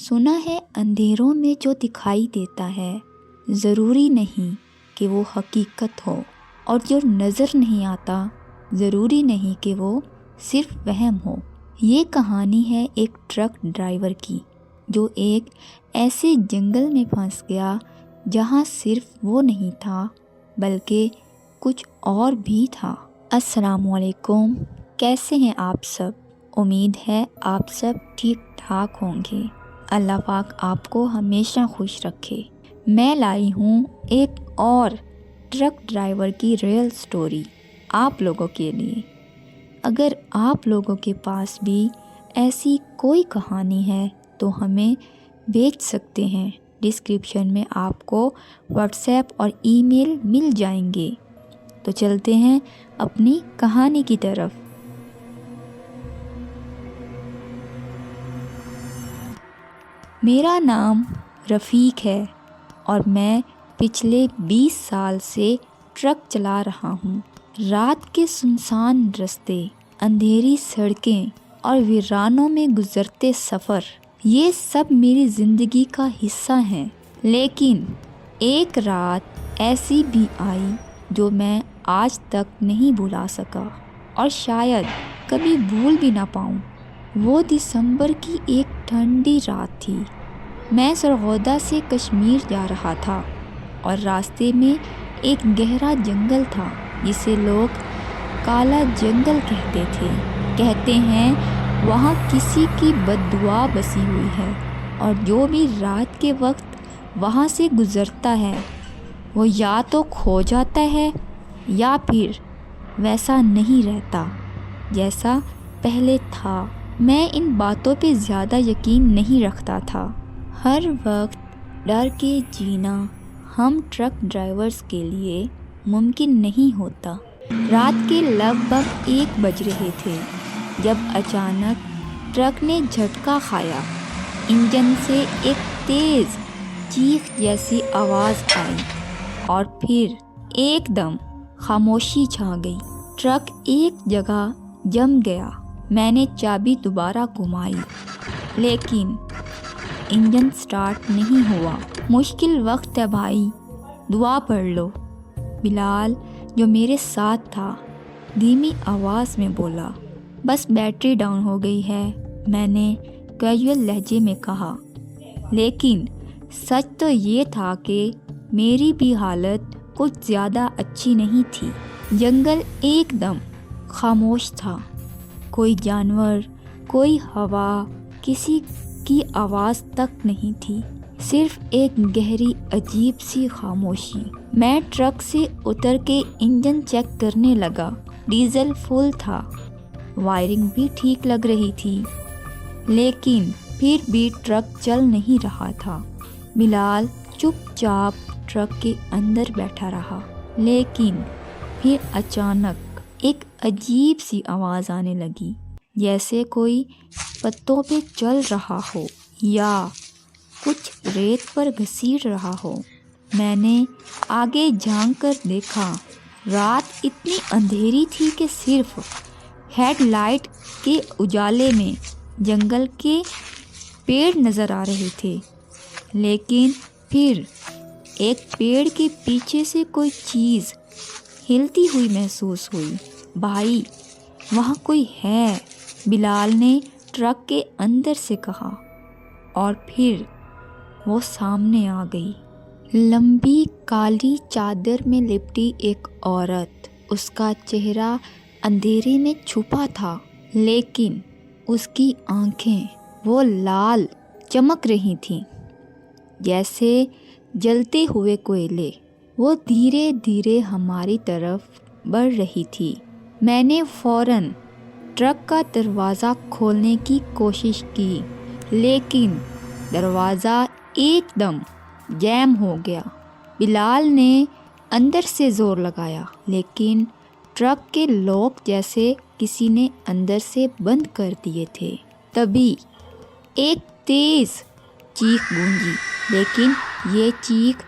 سنا ہے اندھیروں میں جو دکھائی دیتا ہے ضروری نہیں کہ وہ حقیقت ہو، اور جو نظر نہیں آتا ضروری نہیں کہ وہ صرف وہم ہو۔ یہ کہانی ہے ایک ٹرک ڈرائیور کی جو ایک ایسے جنگل میں پھنس گیا جہاں صرف وہ نہیں تھا بلکہ کچھ اور بھی تھا۔ السلام علیکم، کیسے ہیں آپ سب؟ امید ہے آپ سب ٹھیک ٹھاک ہوں گے۔ اللہ پاک آپ کو ہمیشہ خوش رکھے۔ میں لائی ہوں ایک اور ٹرک ڈرائیور کی ریئل سٹوری آپ لوگوں کے لیے۔ اگر آپ لوگوں کے پاس بھی ایسی کوئی کہانی ہے تو ہمیں بھیج سکتے ہیں۔ ڈسکرپشن میں آپ کو واٹس ایپ اور ای میل مل جائیں گے۔ تو چلتے ہیں اپنی کہانی کی طرف۔ میرا نام رفیق ہے اور میں پچھلے 20 سال سے ٹرک چلا رہا ہوں۔ رات کے سنسان راستے، اندھیری سڑکیں اور ویرانوں میں گزرتے سفر، یہ سب میری زندگی کا حصہ ہیں۔ لیکن ایک رات ایسی بھی آئی جو میں آج تک نہیں بھلا سکا اور شاید کبھی بھول بھی نہ پاؤں۔ وہ دسمبر کی ایک ٹھنڈی رات تھی۔ میں سرغودا سے کشمیر جا رہا تھا اور راستے میں ایک گہرا جنگل تھا جسے لوگ کالا جنگل کہتے تھے۔ کہتے ہیں وہاں کسی کی بد دعا بسی ہوئی ہے اور جو بھی رات کے وقت وہاں سے گزرتا ہے وہ یا تو کھو جاتا ہے یا پھر ویسا نہیں رہتا جیسا پہلے تھا۔ میں ان باتوں پہ زیادہ یقین نہیں رکھتا تھا۔ ہر وقت ڈر کے جینا ہم ٹرک ڈرائیورز کے لیے ممکن نہیں ہوتا۔ رات کے لگ بھگ 1 بج رہے تھے جب اچانک ٹرک نے جھٹکا کھایا۔ انجن سے ایک تیز چیخ جیسی آواز آئی اور پھر ایک دم خاموشی چھا گئی۔ ٹرک ایک جگہ جم گیا۔ میں نے چابی دوبارہ گھمائی لیکن انجن سٹارٹ نہیں ہوا۔ مشکل وقت ہے بھائی، دعا پڑھ لو، بلال جو میرے ساتھ تھا دھیمی آواز میں بولا۔ بس بیٹری ڈاؤن ہو گئی ہے، میں نے کیجول لہجے میں کہا۔ لیکن سچ تو یہ تھا کہ میری بھی حالت کچھ زیادہ اچھی نہیں تھی۔ جنگل ایک دم خاموش تھا۔ کوئی جانور، کوئی ہوا، کسی کی آواز تک نہیں تھی، صرف ایک گہری عجیب سی خاموشی۔ میں ٹرک سے اتر کے انجن چیک کرنے لگا۔ ڈیزل فل تھا، وائرنگ بھی ٹھیک لگ رہی تھی، لیکن پھر بھی ٹرک چل نہیں رہا تھا۔ بلال چپ چاپ ٹرک کے اندر بیٹھا رہا، لیکن پھر اچانک ایک عجیب سی آواز آنے لگی، جیسے کوئی پتوں پہ چل رہا ہو یا کچھ ریت پر گھسیٹ رہا ہو۔ میں نے آگے جھانک کر دیکھا۔ رات اتنی اندھیری تھی کہ صرف ہیڈ لائٹ کے اجالے میں جنگل کے پیڑ نظر آ رہے تھے۔ لیکن پھر ایک پیڑ کے پیچھے سے کوئی چیز ہلتی ہوئی محسوس ہوئی۔ بھائی وہاں کوئی ہے، بلال نے ٹرک کے اندر سے کہا، اور پھر وہ سامنے آ گئی۔ لمبی کالی چادر میں لپٹی ایک عورت۔ اس کا چہرہ اندھیرے میں چھپا تھا، لیکن اس کی آنکھیں وہ لال چمک رہی تھیں جیسے جلتے ہوئے کوئلے۔ وہ دھیرے دھیرے ہماری طرف بڑھ رہی تھی۔ میں نے فوراً ٹرک کا دروازہ کھولنے کی کوشش کی، لیکن دروازہ ایک دم جیم ہو گیا۔ بلال نے اندر سے زور لگایا، لیکن ٹرک کے لاک جیسے کسی نے اندر سے بند کر دیے تھے۔ تبھی ایک تیز چیخ گونجی، لیکن یہ چیخ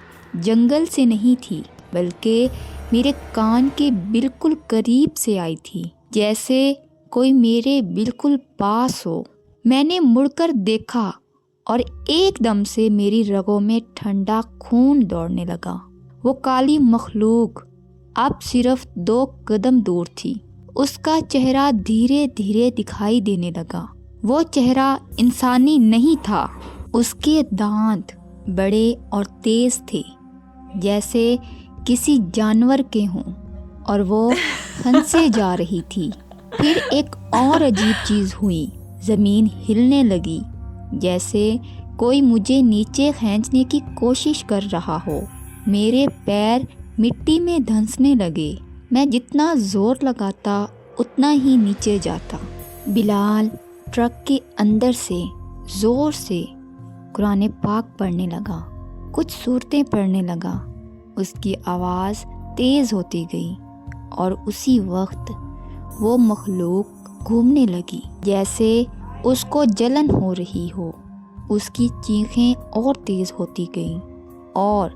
جنگل سے نہیں تھی بلکہ میرے کان کے بالکل قریب سے آئی تھی، جیسے کوئی میرے بالکل پاس ہو۔ میں نے مڑ کر دیکھا اور ایک دم سے میری رگوں میں ٹھنڈا خون دوڑنے لگا۔ وہ کالی مخلوق اب صرف 2 قدم دور تھی۔ اس کا چہرہ دھیرے دھیرے دکھائی دینے لگا۔ وہ چہرہ انسانی نہیں تھا۔ اس کے دانت بڑے اور تیز تھے، جیسے کسی جانور کے ہوں، اور وہ پھنسے جا رہی تھی۔ پھر ایک اور عجیب چیز ہوئی۔ زمین ہلنے لگی، جیسے کوئی مجھے نیچے کھینچنے کی کوشش کر رہا ہو۔ میرے پیر مٹی میں دھنسنے لگے۔ میں جتنا زور لگاتا اتنا ہی نیچے جاتا۔ بلال ٹرک کے اندر سے زور سے قرآن پاک پڑھنے لگا، کچھ صورتیں پڑھنے لگا۔ اس کی آواز تیز ہوتی گئی اور اسی وقت وہ مخلوق گھومنے لگی، جیسے اس کو جلن ہو رہی ہو۔ اس کی چیخیں اور تیز ہوتی گئیں اور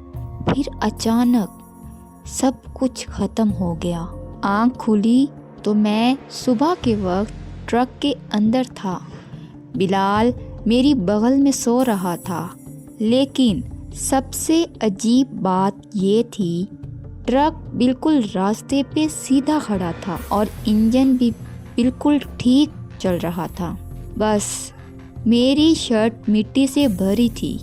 پھر اچانک سب کچھ ختم ہو گیا۔ آنکھ کھلی تو میں صبح کے وقت ٹرک کے اندر تھا۔ بلال میری بغل میں سو رہا تھا، لیکن سب سے عجیب بات یہ تھی، ٹرک بالکل راستے پہ سیدھا کھڑا تھا اور انجن بھی بالکل ٹھیک چل رہا تھا۔ بس میری شرٹ مٹی سے بھری تھی،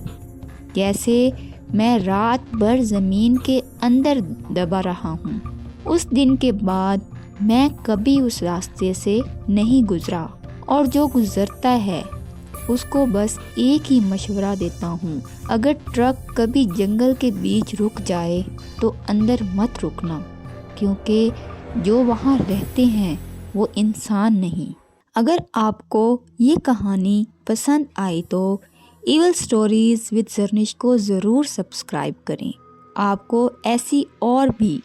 جیسے میں رات بھر زمین کے اندر دبا رہا ہوں۔ اس دن کے بعد میں کبھی اس راستے سے نہیں گزرا، اور جو گزرتا ہے اس کو بس ایک ہی مشورہ دیتا ہوں، اگر ٹرک کبھی جنگل کے بیچ رک جائے تو اندر مت رکنا، کیونکہ جو وہاں رہتے ہیں وہ انسان نہیں۔ اگر آپ کو یہ کہانی پسند آئی تو ایول سٹوریز ود زرنش کو ضرور سبسکرائب کریں۔ آپ کو ایسی اور بھی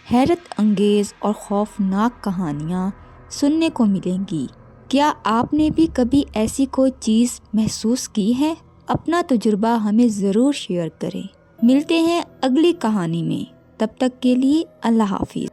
حیرت انگیز اور خوفناک کہانیاں سننے کو ملیں گی۔ کیا آپ نے بھی کبھی ایسی کوئی چیز محسوس کی ہے؟ اپنا تجربہ ہمیں ضرور شیئر کریں۔ ملتے ہیں اگلی کہانی میں، تب تک کے لیے اللہ حافظ۔